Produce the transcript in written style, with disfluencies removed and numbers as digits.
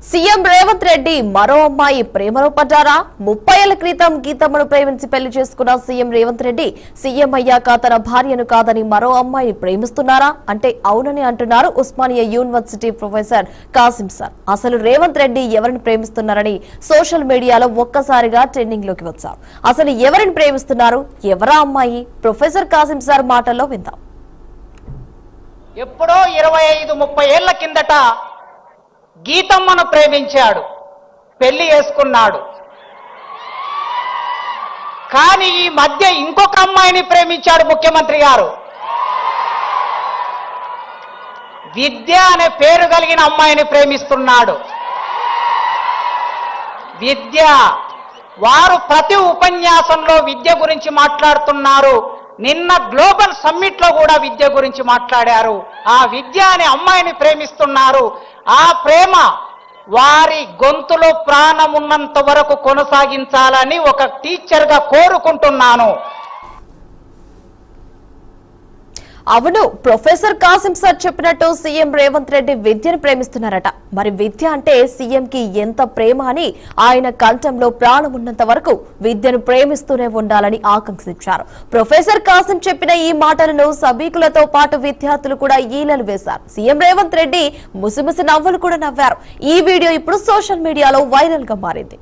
CM Revanth Reddy మరో అమ్మాయి ప్రేమలో పడ్డారా? 30 ఏళ్ల క్రితం గీతమ్మను ప్రేమించి పెళ్లి చేసుకున్న సీఎం రేవంత్ రెడ్డి సీఎం అయ్యాక తన భార్యను కాదని మరో అమ్మాయిని ప్రేమిస్తున్నారా అంటే అవునని అంటున్నారు Osmania university professor Kasim sir. అసలు రేవంత్ రెడ్డి ఎవరిని ప్రేమిస్తున్నారని సోషల్ మీడియాలో ఒక్కసారిగా ట్రెండింగ్ లోకి వచ్చారు. అసలు ఎవరిని ప్రేమిస్తున్నారు, ఎవరా అమ్మాయి? ప్రొఫెసర్ కాసిం సార్ మాటల్లో విందాం. ఎప్పుడో 25-30 ఏళ్ల కిందట గీతమ్మను ప్రేమించాడు, పెళ్లి చేసుకున్నాడు. కానీ ఈ మధ్య ఇంకొక అమ్మాయిని ప్రేమించాడు ముఖ్యమంత్రి గారు. విద్య అనే పేరు కలిగిన అమ్మాయిని ప్రేమిస్తున్నాడు. విద్య, వారు ప్రతి ఉపన్యాసంలో విద్య గురించి మాట్లాడుతున్నారు. నిన్న గ్లోబల్ సమ్మిట్ లో కూడా విద్య గురించి మాట్లాడారు. ఆ విద్య అనే అమ్మాయిని ప్రేమిస్తున్నారు. ఆ ప్రేమ వారి గొంతులో ప్రాణం ఉన్నంత వరకు కొనసాగించాలని ఒక టీచర్ గా కోరుకుంటున్నాను. అవును, ప్రొఫెసర్ కాసిం సార్ చెప్పినట్టు సీఎం రేవంత్ రెడ్డి విద్యను ప్రేమిస్తున్నారట. మరి విద్య అంటే సీఎం కి ఎంత ప్రేమ అని ఆయన కంఠంలో ప్రాణం ఉన్నంత వరకు విద్యను ప్రేమిస్తూనే ఉండాలని ఆకాంక్షించారు. ప్రొఫెసర్ కాసిం చెప్పిన ఈ మాటలను సభికులతో పాటు విద్యార్థులు కూడా ఈలలు వేశారు. సీఎం రేవంత్ రెడ్డి ముసిముసి నవ్వులు కూడా నవ్వారు. ఈ వీడియో ఇప్పుడు సోషల్ మీడియాలో వైరల్ గా మారింది.